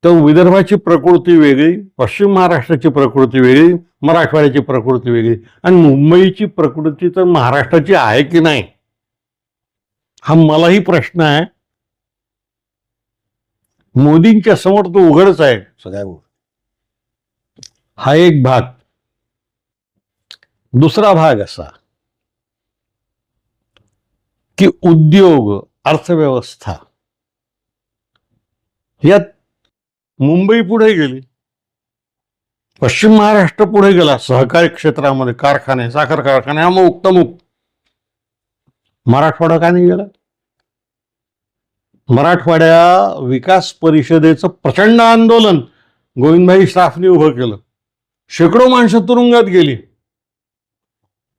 तर विदर्भाची प्रकृती वेगळी, पश्चिम महाराष्ट्राची प्रकृती वेगळी, मराठवाड्याची प्रकृती वेगळी, आणि मुंबईची प्रकृती तर महाराष्ट्राची आहे की नाही हा मलाही प्रश्न आहे. मोदींच्या समोर तो उघडच आहे सगळ्या गोष्टी. हा एक भाग. दुसरा भाग असा की उद्योग, अर्थव्यवस्था यात मुंबई पुढे गेली, पश्चिम महाराष्ट्र पुढे गेला सहकारी क्षेत्रामध्ये, कारखाने, साखर कारखाने, अमुक तमुक. मराठवाडा का नाही गेला? मराठवाड्या विकास परिषदेचं प्रचंड आंदोलन गोविंदभाई श्राफने उभं केलं. शेकडो माणसं तुरुंगात गेली.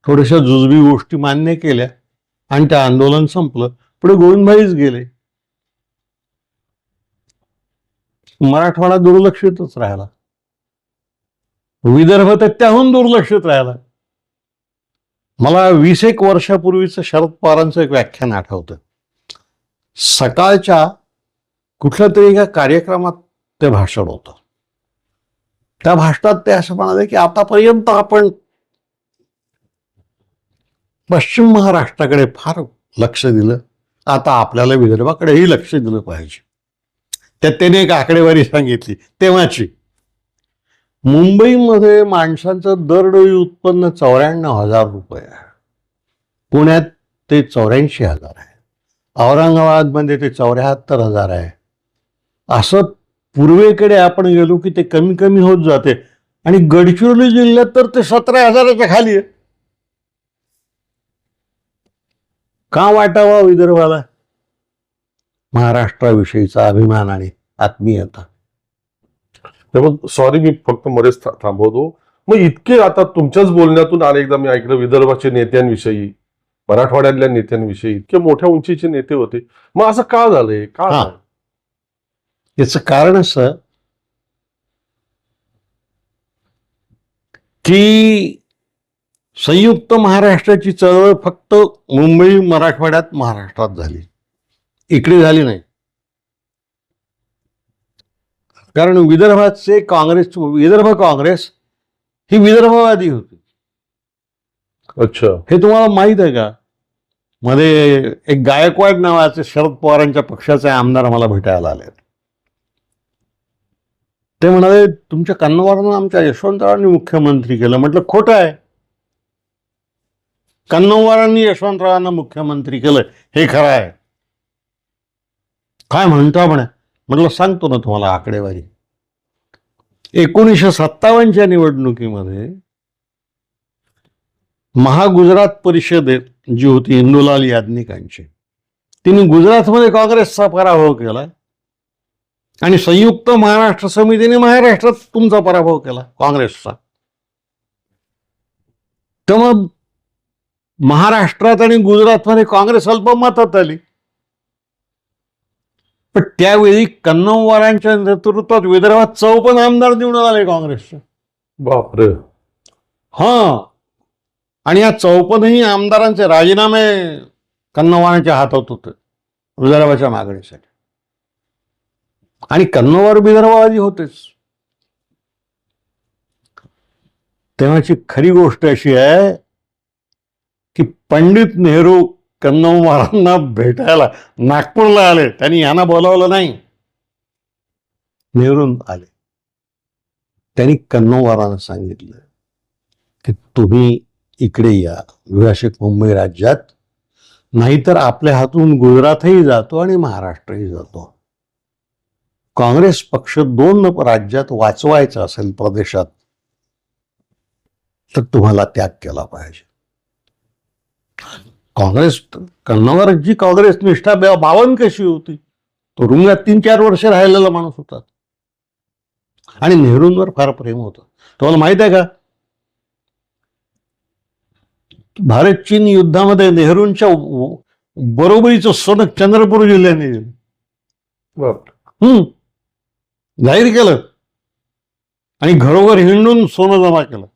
थोड्याशा जुजबी गोष्टी मान्य केल्या आणि ते आंदोलन संपलं. पुढे गोविंदभाईच गेले. मराठवाडा दुर्लक्षितच राहिला. विदर्भ तर त्याहून दुर्लक्षित राहिला. मला 20 वर्षापूर्वीचं शरद पवारांचं एक व्याख्यान आठवतं. सकाळच्या कुठल्या तरी एका कार्यक्रमात ते भाषण होतं. त्या भाषणात ते असं म्हणाले की आतापर्यंत आपण पश्चिम महाराष्ट्राकडे फार लक्ष दिलं, आता आपल्याला विदर्भाकडेही लक्ष दिलं पाहिजे. त्यात त्याने एक आकडेवारी सांगितली तेव्हाची. मुंबईमध्ये माणसांचं दरडोई उत्पन्न 94,000 रुपये आहे. पुण्यात ते 84,000 आहे. औरंगाबादमध्ये ते 74,000 आहे. असं पूर्वेकडे आपण गेलो की ते कमी कमी होत जाते, आणि गडचिरोली जिल्ह्यात तर ते 17,000च्या खाली आहे. का वाटावा विदर्भाला महाराष्ट्राविषयीचा अभिमान आणि आत्मीयता? सॉरी, मी फक्त मध्येच थांबवतो. मग इतके आता तुमच्याच बोलण्यातून अनेकदा मी ऐकलं विदर्भाच्या नेत्यांविषयी, मराठवाड्यातल्या नेत्यांविषयी इतके मोठ्या उंचीचे नेते होते. मग असं का झालंय? का? याचं कारण असं की संयुक्त महाराष्ट्राची चळवळ फक्त मुंबई, मराठवाड्यात, महाराष्ट्रात झाली, इकडे झाली नाही. कारण विदर्भाचे विदर्भ काँग्रेस ही विदर्भवादी होती. अच्छा, हे तुम्हाला माहित आहे का? मध्ये एक गायकवाड नावाचे शरद पवारांच्या पक्षाचे आमदार मला भेटायला आले. ते म्हणाले तुमच्या कन्नवरांना आमच्या यशवंतरावांनी मुख्यमंत्री केलं. म्हटलं खोटं आहे. कन्नवरांनी यशवंतरावांना मुख्यमंत्री केलं हे खरं आहे. काय म्हणता म्हणे? म्हटलं सांगतो ना तुम्हाला आकडेवारी. 1957च्या निवडणुकीमध्ये महागुजरात परिषदेत जी होती इंदुलाल याज्ञिकांची, तिने गुजरातमध्ये काँग्रेसचा पराभव केला, आणि संयुक्त महाराष्ट्र समितीने महाराष्ट्रात तुमचा पराभव केला काँग्रेसचा. त्यामुळे महाराष्ट्रात आणि गुजरातमध्ये काँग्रेस अल्पमतात आली. पण त्यावेळी कन्नमवारांच्या नेतृत्वात विदर्भात 54 आमदार निवडून आले काँग्रेसचे. बापरे. हा, आणि या 54ही आमदारांचे राजीनामे कन्नमवारांच्या हातात होते विदर्भाच्या मागणीसाठी. आणि कन्नमवार विदर्भवादी होतेच. तेव्हाची खरी गोष्ट अशी आहे की पंडित नेहरू कन्नमवारांना भेटायला नागपूरला आले. त्यांनी यांना बोलावलं नाही, नेहरू आले. त्यांनी कन्नमवारांना सांगितलं की तुम्ही इकडे या विभाषिक मुंबई राज्यात, नाहीतर आपल्या हातून गुजरातही जातो आणि महाराष्ट्रही जातो. काँग्रेस पक्ष 2 राज्यात वाचवायचा असेल प्रदेशात, तर तुम्हाला त्याग केला पाहिजे. काँग्रेस कन्नवरची काँग्रेस निष्ठा बावन कशी होती? तो तुरुंगात 3-4 वर्ष राहिलेला माणूस होता, आणि नेहरूंवर फार प्रेम होतं. तुम्हाला माहित आहे का, भारत चीन युद्धामध्ये नेहरूंच्या बरोबरीचं सोनं चंद्रपूर जिल्ह्याने दिलं. जाहीर केलं आणि घरोघर हिंडून सोनं जमा केलं.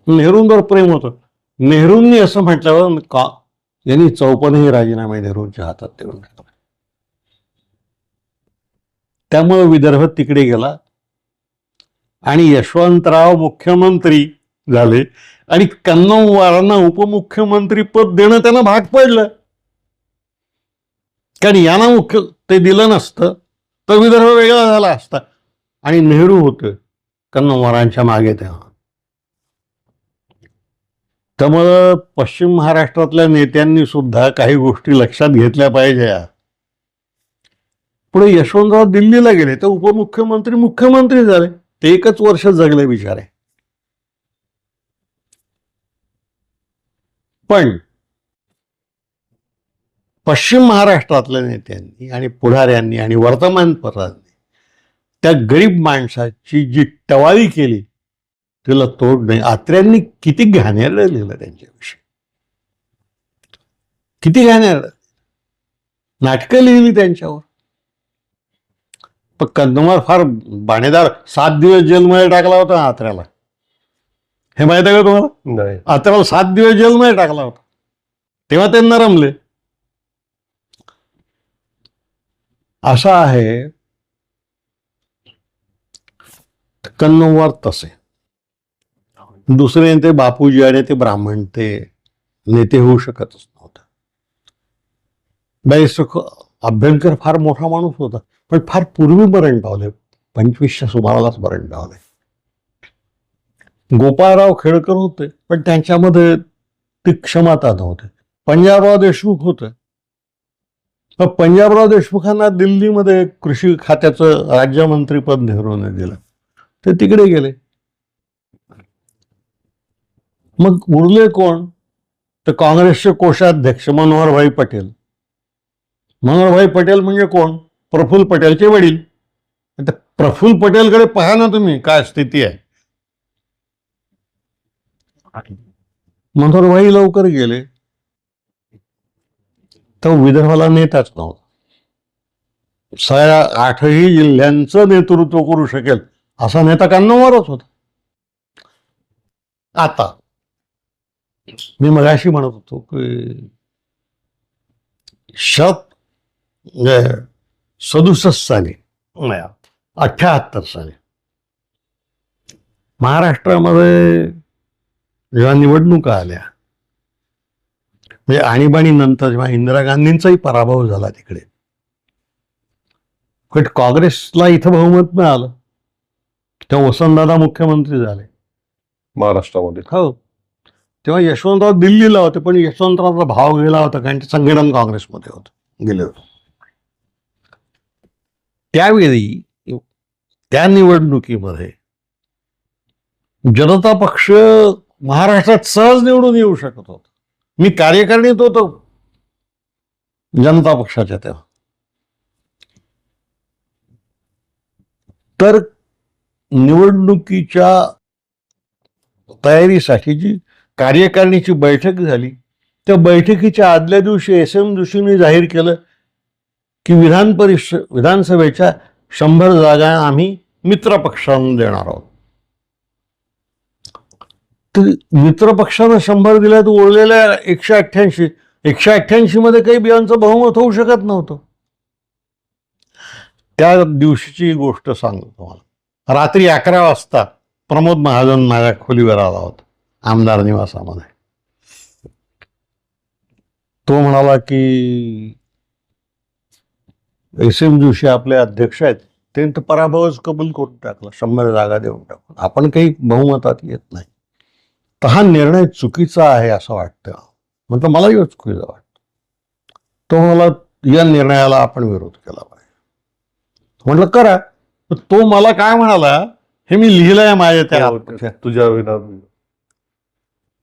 नेहरूंवर प्रेम होतं. नेहरूंनी असं म्हटल्यावर यांनी 54ही राजीनामे नेहरूंच्या हातात देऊन टाकले. त्यामुळे विदर्भ तिकडे गेला आणि यशवंतराव मुख्यमंत्री झाले आणि कन्नमवारांना उपमुख्यमंत्री पद देणं त्यांना भाग पडलं. कारण यांना मुख्य ते दिलं नसतं तर विदर्भ वेगळा झाला असता. आणि नेहरू होते कन्नमवारांच्या मागे तेव्हा. त्यामुळं पश्चिम महाराष्ट्रातल्या नेत्यांनी सुद्धा काही गोष्टी लक्षात घेतल्या पाहिजे. पुढे यशवंतराव दिल्लीला गेले तर उपमुख्यमंत्री मुख्यमंत्री झाले. ते 1 वर्ष जगले बिचारे. पण पश्चिम महाराष्ट्रातल्या नेत्यांनी आणि पुढाऱ्यांनी आणि वर्तमानपत्रांनी त्या गरीब माणसाची जी टवाळी केली तिला तोड नाही. आत्र्यांनी किती घाणेरडं लिहिलं त्यांच्याविषयी, किती घाणेरडं नाटकं लिहिली त्यांच्यावर. पण कंदमार फार बाणेदार. 7 दिवस जेलमध्ये टाकला होता आत्र्याला. हे माहित आहे का तुम्हाला? नाही. आत्र्याला 7 दिवस जेलमध्ये टाकला होता. तेव्हा ते नरमले. असं आहे कन्नमवार तसे. दुसरे ते बापूजी आणि ते ब्राह्मण ते नेते होऊ शकतच नव्हते. बॅरिस्टर अभ्यंकर फार मोठा माणूस होता पण फार पूर्वी मरण पावले. 25च्या सुमारालाच मरण पावले. गोपाळराव खेळकर होते पण त्यांच्यामध्ये ती क्षमता नव्हती. पंजाबराव देशमुख होते पण पंजाबराव देशमुखांना दिल्लीमध्ये कृषी खात्याचं राज्यमंत्रीपद नेहरूने दिलं. ते तिकडे गेले. मग उरले कोण? तर काँग्रेसचे कोषाध्यक्ष मनोहरभाई पटेल. मनोहरभाई पटेल म्हणजे कोण? प्रफुल्ल पटेलचे वडील. आता प्रफुल्ल पटेलकडे पहा ना तुम्ही काय स्थिती आहे. मनोहरभाई लवकर गेले तर विदर्भाला नेताच नव्हता. 8ही जिल्ह्यांचं नेतृत्व करू शकेल असा नेता कन्नमवारच होता. आता मी मगाशी म्हणत होतो की 67 साली 78 साली महाराष्ट्रामध्ये जेव्हा निवडणुका आल्या म्हणजे आणीबाणी नंतर जेव्हा इंदिरा गांधींचाही पराभव झाला तिकडे, पण काँग्रेसला इथं बहुमत मिळालं तेव्हा वसंतदादा मुख्यमंत्री झाले महाराष्ट्रामध्ये. हो. तेव्हा यशवंतराव दिल्लीला होते पण यशवंतरावचा भाव गेला होता कारण ते संघटन काँग्रेसमध्ये होते गेले होते. त्यावेळी त्या निवडणुकीमध्ये जनता पक्ष महाराष्ट्रात सहज निवडून येऊ शकत होता. मी कार्यकारिणीत होतो जनता पक्षाच्या तेव्हा. तर निवडणुकीच्या तयारीसाठी जी कार्यकारिणीची बैठक झाली त्या बैठकीच्या आदल्या दिवशी SM जोशींनी जाहीर केलं की विधानसभेच्या 100 जागा आम्ही मित्र पक्षांना देणार आहोत. तर मित्र पक्षानं 100 दिल्या तर उरलेल्या 188 मध्ये काही बियांचं बहुमत होऊ शकत नव्हतं. त्या दिवशीची गोष्ट सांगतो तुम्हाला. रात्री 11 वाजता प्रमोद महाजन माझ्या खोलीवर आला होता आमदार निवासामध्ये. तो म्हणाला की SM जोशी आपले अध्यक्ष आहेत त्यांनी पराभवच कबूल करून टाकला. 100 जागा देऊन टाकून आपण काही बहुमतात येत नाही. तर हा निर्णय चुकीचा आहे असं वाटतं. म्हटलं मलाही चुकीचा वाटतं. तो म्हणाला या निर्णयाला आपण विरोध केला पाहिजे. म्हटलं करा. तो मला काय म्हणाला हे मी लिहिलंय माझ्या त्या तुझ्या विरोधात.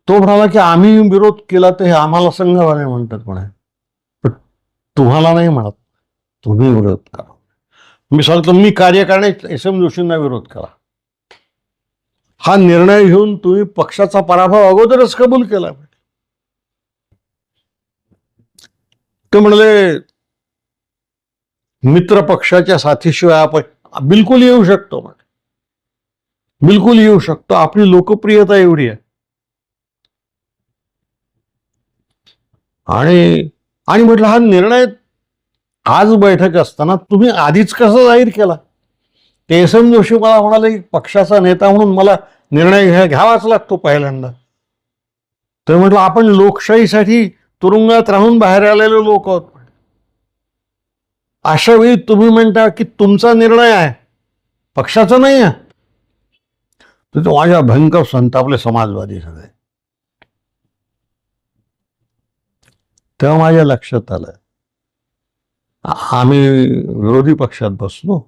तो म्हणाला की आम्ही विरोध केला तर हे आम्हाला संघवाले म्हणतात म्हणे पण तुम्हाला नाही म्हणत, तुम्ही विरोध करा. मी सांगतो मी कार्यकारिणीत SM जोशींना विरोध करा. हा निर्णय घेऊन तुम्ही पक्षाचा पराभव अगोदरच कबूल केला. ते म्हणले मित्र पक्षाच्या साथीशिवाय आपण बिलकुल येऊ शकतो म्हणे, बिलकुल येऊ शकतो. आपली लोकप्रियता एवढी आहे. आणि म्हटलं हा निर्णय आज बैठक असताना तुम्ही आधीच कसं जाहीर केला? ते एस एम जोशी मला म्हणाले की पक्षाचा नेता म्हणून मला निर्णय घ्यावाच लागतो पहिल्यांदा. तर म्हटलं आपण लोकशाहीसाठी तुरुंगात राहून बाहेर आलेले लोक आहोत. अशा वेळी तुम्ही म्हणता की तुमचा निर्णय आहे, पक्षाचा नाही आहे. तर तो माझ्या भयंकर संतापले समाजवादी सगळे. तेव्हा माझ्या लक्षात आलं, आम्ही विरोधी पक्षात बसलो.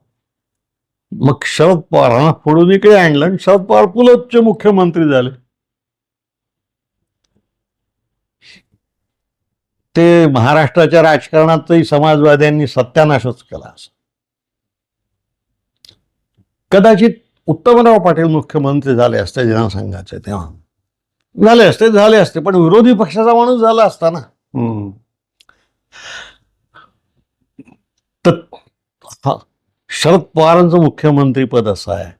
मग शरद पवारांना फोडून इकडे आणलं आणि शरद पवार पुलतचे मुख्यमंत्री झाले. ते महाराष्ट्राच्या राजकारणातही समाजवाद्यांनी सत्यानाशच केला. कदाचित उत्तमराव पाटील मुख्यमंत्री झाले असते जनसंघाचे, तेव्हा झाले असते पण विरोधी पक्षाचा माणूस झाला असता ना. तर शरद पवारांचं मुख्यमंत्रीपद असं आहे.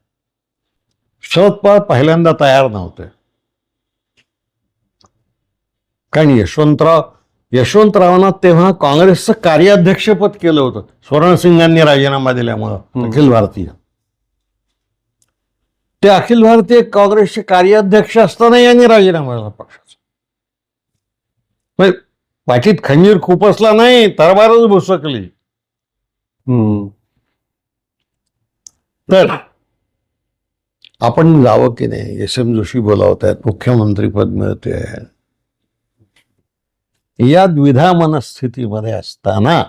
शरद पवार पहिल्यांदा तयार नव्हते, कारण यशवंतरावांना तेव्हा काँग्रेसचं कार्याध्यक्षपद केलं होतं. स्वर्णसिंगांनी राजीनामा दिल्यामुळं अखिल भारतीय, ते अखिल भारतीय काँग्रेसचे कार्याध्यक्ष असताना यांनी राजीनामा दिला पक्षाचा. पाठीत खंजीर खुपसला नाही, तरबारच भुसकली. तर आपण जावं की नाही? एस एम जोशी बोलावत आहेत, मुख्यमंत्रीपद मिळते. या द्विधा मनस्थितीमध्ये असताना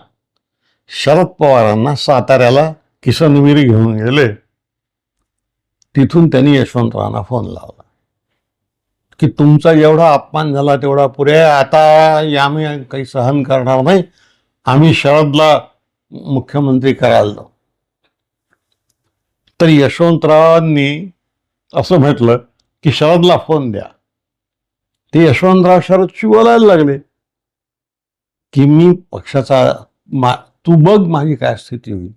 शरद पवारांना साताऱ्याला किसनविरी घेऊन गेले. तिथून त्यांनी यशवंतरावांना फोन लावला की तुमचा एवढा अपमान झाला तेवढा पुरे, आता आम्ही काही सहन करणार नाही, आम्ही शरदला मुख्यमंत्री करायला जाऊ. तर यशवंतरावांनी असं म्हटलं की शरदला फोन द्या. ते यशवंतराव शरदशी बोलायला लागले की मी पक्षाचा तू बघ माझी काय स्थिती होईल.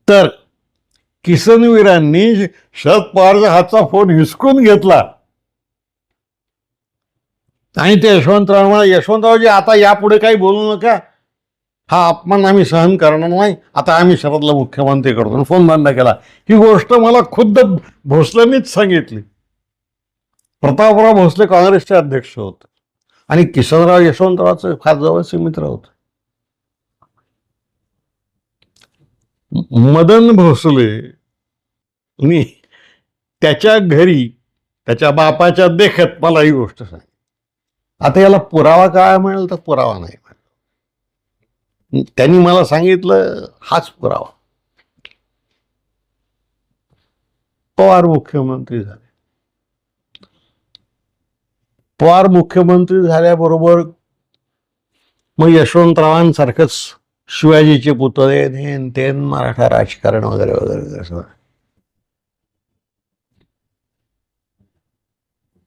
तर किसनवीरांनी शरद पवारच्या हातचा फोन हिसकून घेतला आणि ते यशवंतरावजी आता यापुढे काही बोलू नका, हा अपमान आम्ही सहन करणार नाही, आता आम्ही शरदला मुख्यमंत्री करतो. फोन बंद केला. ही गोष्ट मला खुद्द भोसलेंनीच सांगितली. प्रतापराव भोसले काँग्रेसचे अध्यक्ष होते आणि किसनराव यशवंतरावचे फार जवळचे मित्र होते. मदन भोसले त्याच्या घरी त्याच्या बापाच्या देखत मला ही गोष्ट सांग. आता याला पुरावा काय मिळेल तर पुरावा नाही मिळेल. त्यांनी मला सांगितलं हाच पुरावा. पवार मुख्यमंत्री झाले. पवार मुख्यमंत्री झाल्याबरोबर मग यशवंतरावांसारखंच शिवाजीचे पुतळे ते मराठा राजकारण वगैरे वगैरे असं.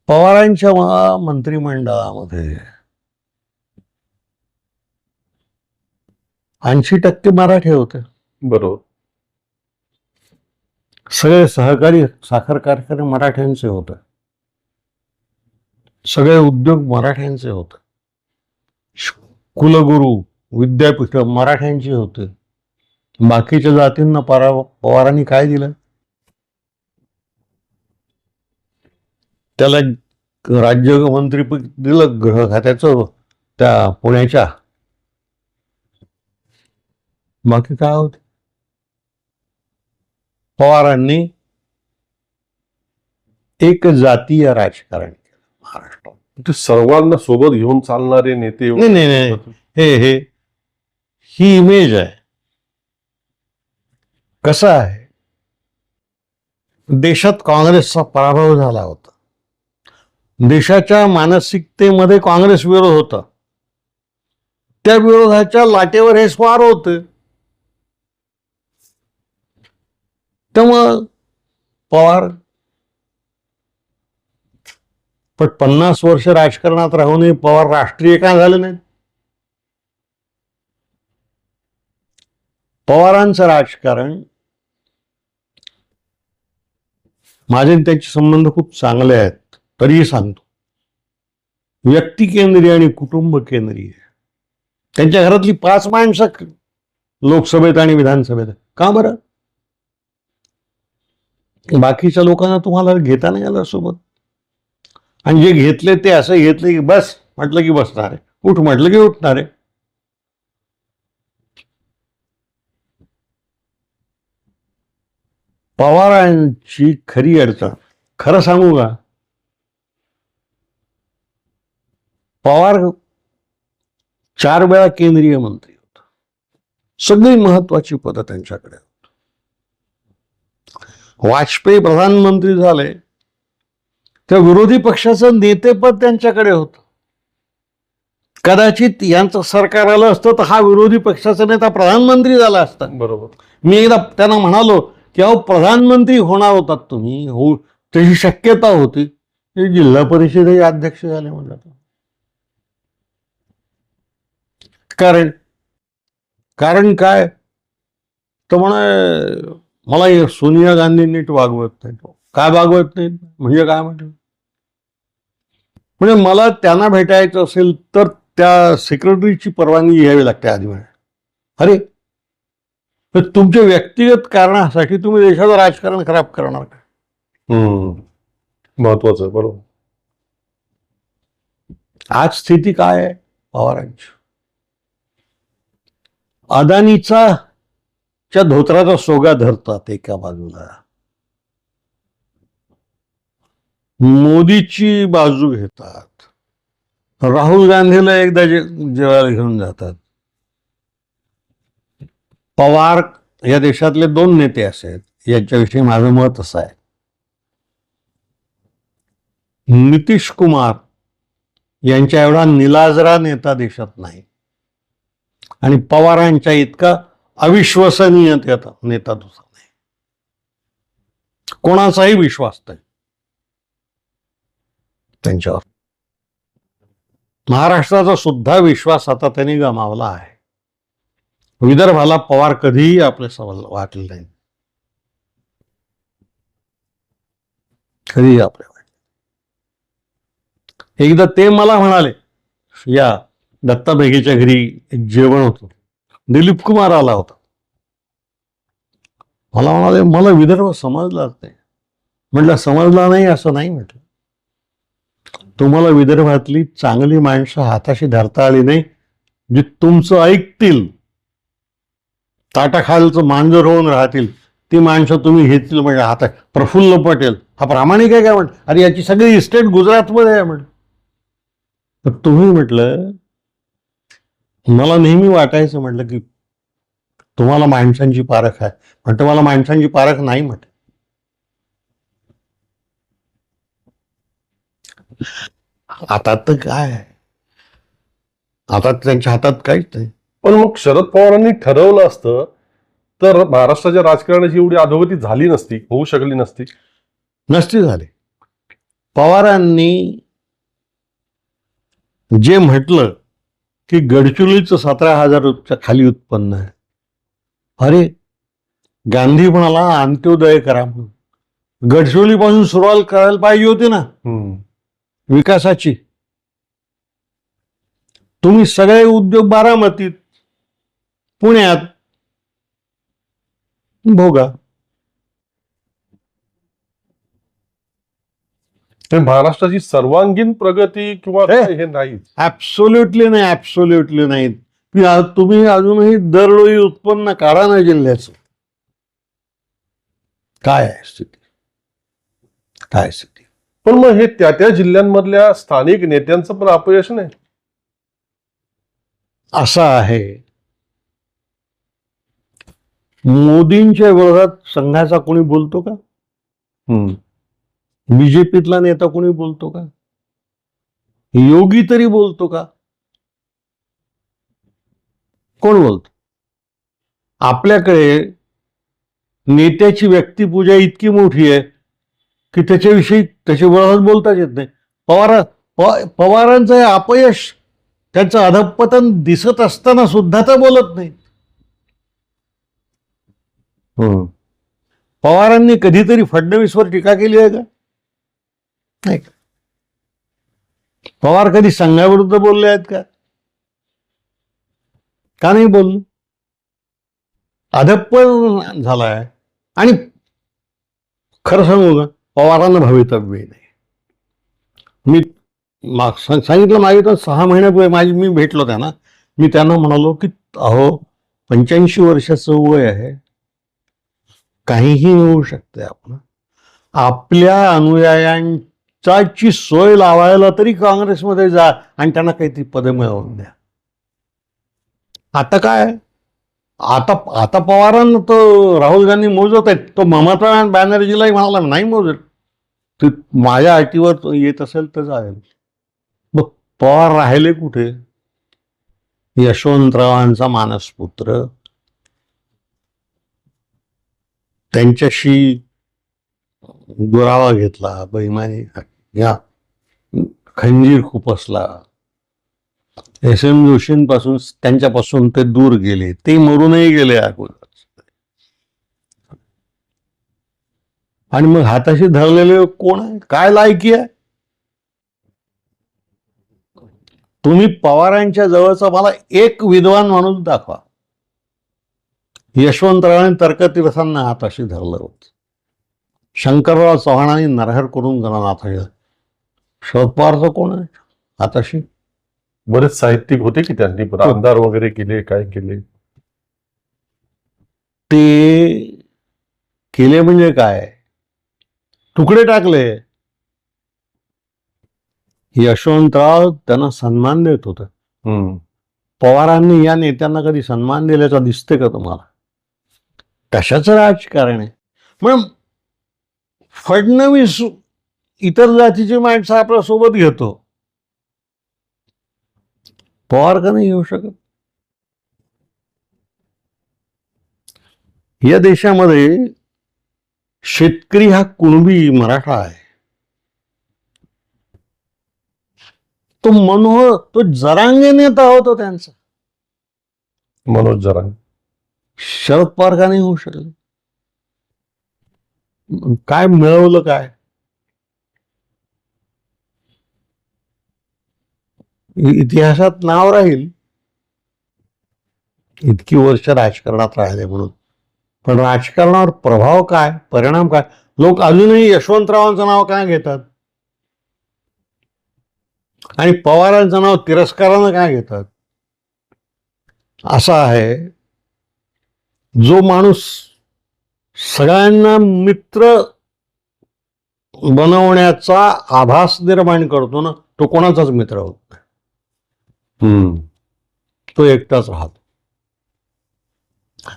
पवारांच्या मंत्रिमंडळामध्ये 80% मराठे होते. बरोबर. सगळे सहकारी साखर कारखाने मराठ्यांचे होते, सगळे उद्योग मराठ्यांचे होते, कुलगुरू विद्यापीठ मराठ्यांची होते. बाकीच्या जातींना पवारांनी काय दिलं? त्याला राज्यमंत्री दिलं गृह खात्याचं त्या पुण्याच्या. बाकी काय होते? पवारांनी एक जातीय राजकारण केलं महाराष्ट्रात. ते सर्वांना सोबत घेऊन चालणारे नेते. नाही, हे ही इमेज आहे. कसं आहे, देशात काँग्रेसचा पराभव झाला होता. देशाच्या मानसिकतेमध्ये काँग्रेस विरोध होता. त्या विरोधाच्या लाटेवर हे स्वार होते. त्यामुळं पवार 50 वर्ष राजकारणात राहूनही पवार राष्ट्रीय का झाले नाहीत? पवारांचं राजकारण, माझे त्यांचे संबंध खूप चांगले आहेत, तरीही सांगतो, व्यक्ती केंद्रीय आणि कुटुंब केंद्रीय. त्यांच्या घरातली 5 माणसं लोकसभेत आणि विधानसभेत. का बरं? बाकीच्या लोकांना तुम्हाला घेता नाही आलं सोबत. आणि जे घेतले ते असं घेतले की बस म्हटलं की बसणार आहे, उठ म्हटलं की उठणार आहे. पवारांची खरी अडचण, खरं सांगू का, पवार 4 वेळा केंद्रीय मंत्री होता. सगळी महत्वाची पदं त्यांच्याकडे. वाजपेयी प्रधानमंत्री झाले त्या विरोधी पक्षाचं नेतेपद त्यांच्याकडे होतं. कदाचित यांचं सरकार आलं असतं तर हा विरोधी पक्षाचा नेता प्रधानमंत्री झाला असता. बरोबर. मी एकदा त्यांना म्हणालो की अहो प्रधानमंत्री होणार होतात तुम्ही, हो तशी शक्यता होती. हे जिल्हा परिषदेचे अध्यक्ष झाले म्हणलं. कारण काय तर म्हणे मला हे सोनिया गांधी नीट वागवत नाही. काय वागवत नाही म्हणजे काय म्हटलं? म्हणजे मला त्यांना भेटायचं असेल तर त्या सेक्रेटरीची परवानगी घ्यावी लागते आधी. म्हणे अरे तर तुमच्या व्यक्तिगत कारणासाठी तुम्ही देशाचं राजकारण खराब करणार का? महत्वाचं. बरोबर. आज स्थिती काय आहे पवारांची? अदानीचा च्या धोत्राचा सोगा धरतात एका बाजूला, मोदीची बाजू घेतात, राहुल गांधीला एकदा जेवायला घेऊन जातात. पवार या देशातले 2 नेते असे आहेत, यांच्याविषयी माझं मत असं आहे. नितीश कुमार यांच्या एवढा निलाजरा नेता देशात नाही आणि पवारांच्या इतका अविश्वसनीय नेता दुसरा नाही. कोणाचाही विश्वास नाही त्यांच्यावर. महाराष्ट्राचा सुद्धा विश्वास आता त्यांनी गमावला आहे. विदर्भाला पवार कधीही आपले सवाल वाटले नाही, कधीही आपले वाटले. एकदा ते मला म्हणाले, या दत्ता बेगेच्या घरी एक जेवण होतं, दिलीप कुमार आला होता. मला म्हणाले मला विदर्भ समजलाच नाही. म्हटलं समजला नाही असं नाही म्हटलं, तुम्हाला विदर्भातली चांगली माणसं हाताशी धरता आली नाही, जी तुमचं ऐकतील, ताटाखालचं मांजर होऊन राहतील, ती माणसं तुम्ही घेतली. म्हणजे हातात प्रफुल्ल पटेल हा प्रामाणिक आहे काय म्हटलं? अरे याची सगळी इस्टेट गुजरातमध्ये आहे म्हटलं. तर तुम्ही म्हटलं, मला नेहमी वाटायचं म्हटलं की तुम्हाला माणसांची पारख आहे. म्हणतं मला माणसांची पारख नाही म्हटलं. आता तर काय, आता त्यांच्या हातात काहीच नाही. पण मग शरद पवारांनी ठरवलं असतं तर महाराष्ट्राच्या राजकारणाची एवढी अधोगती झाली नसती, होऊ शकली नसती. नसती झाली. पवारांनी जे म्हटलं की गडचिरोलीचं 17,000 खाली उत्पन्न आहे, अरे गांधी म्हणाला अंत्योदय करा म्हणून. गडचिरोलीपासून सुरुवात करायला पाहिजे होती ना विकासाची. तुम्ही सगळे उद्योग बारामतीत, पुण्यात भोगा. महाराष्ट्राची सर्वांगीण प्रगती किंवा हे नाही. ऍब्सोल्युटली नाही, ऍब्सोल्युटली नाही. तुम्ही अजूनही दरडोई उत्पन्न काढा ना जिल्ह्याचं. काय आहे स्थिती, काय स्थिती? पण मग हे त्या जिल्ह्यांमधल्या स्थानिक नेत्यांचं पण अपयश नाही असं आहे. मोदींच्या विरोधात संघाचा कोणी बोलतो का? बीजेपीतला नेता कोणी बोलतो का? योगी तरी बोलतो का? कोण बोलतो? आपल्याकडे नेत्याची व्यक्तिपूजा इतकी मोठी आहे की त्याच्याविषयी त्याच्या विरोधात बोलताच येत नाही. पवारांचं हे अपयश, त्यांचं अधःपतन दिसत असताना सुद्धा तर बोलत नाही. पवारांनी कधीतरी फडणवीसवर टीका केली आहे का? नाही. पवार कधी संघाविरुद्ध बोलले आहेत का? का नाही बोललो? अधप्पल झालाय. आणि खरं सांगू का, पवारांना भवितव्य नाही. मी सांगितलं मागे तर 6 महिन्यापूर्वी मी भेटलो त्यांना. मी त्यांना म्हणालो की अहो 85 वर्षाचं वय आहे, काहीही होऊ शकते. आपण आपल्या अनुयायांची सोय लावायला तरी काँग्रेसमध्ये जा आणि त्यांना काहीतरी पदं मिळवून द्या. आता काय, आता आता पवारांना तो राहुल गांधी मोजत आहेत. तो ममता बॅनर्जीलाही म्हणाला नाही मोजत, तू माझ्या अटीवर येत असेल तर जाईल. मग पवार राहिले कुठे? यशवंतरावांचा मानसपुत्र, त्यांच्याशी दुरावा घेतला, बैमानी या खंजीर खुपसला. एस.एम. जोशींपासून त्यांच्यापासून ते दूर गेले, ते मरूनही गेले अगोदर. आणि मग हाताशी धरलेले कोण आहे? काय लायकी आहे? तुम्ही पवारांच्या जवळचा मला एक विद्वान माणूस दाखवा. यशवंतरावांनी तर्कतीर्थांना हाताशी धरलं होतं. शंकरराव चव्हाणांनी नरहर करून गणना हाताशी. शरद पवारचं कोण आहे हाताशी? बरेच साहित्यिक होते की त्यांनी पण आमदार वगैरे केले, काय केले. ते केले म्हणजे काय, तुकडे टाकले. यशवंतराव त्यांना सन्मान देत होते. पवारांनी या नेत्यांना कधी सन्मान दिल्याचा दिसते का तुम्हाला? कशाचं राजकारण आहे? मग फडणवीस इतर जातीची माणसं आपल्या सोबत घेतो, पवार का नाही घेऊ शकत? या देशामध्ये शेतकरी हा कुणबी मराठा आहे. तो जरांगे नेता होता त्यांचा, मनोज जरांगे. शरद पवार का नाही होऊ शकले? काय मिळवलं काय? इतिहासात नाव राहील इतकी वर्ष राजकारणात राहिले म्हणून, पण राजकारणावर प्रभाव काय, परिणाम काय? लोक अजूनही यशवंतरावांचं नाव काय घेतात आणि पवारांचं नाव तिरस्कारानं काय घेतात? असा आहे, जो माणूस सगळ्यांना मित्र बनवण्याचा आभास निर्माण करतो ना, तो कोणाचाच मित्र होत नाही. तो एकटाच राहतो.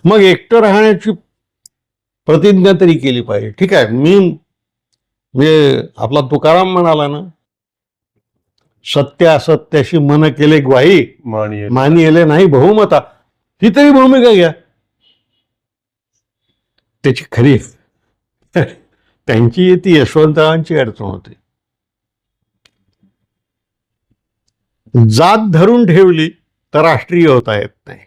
मग एकटं राहण्याची प्रतिज्ञा तरी केली पाहिजे. ठीक आहे, मी आपला तुकाराम म्हणाला ना, सत्य असत्याशी मन केले ग्वाही, मानी येले नाही बहुमता. ही तरी भूमिका घ्या. त्याची खरी त्यांची ती यशवंतरावांची अडचण होती. जात धरून ठेवली तर राष्ट्रीय होता येत नाही,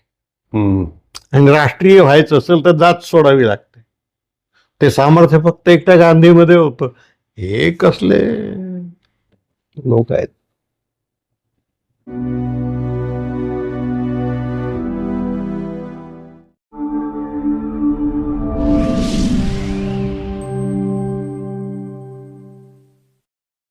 आणि राष्ट्रीय व्हायचं असेल तर जात सोडावी लागते. ते सामर्थ्य फक्त एकट्या गांधीमध्ये होतं. हे कसले लोक आहेत?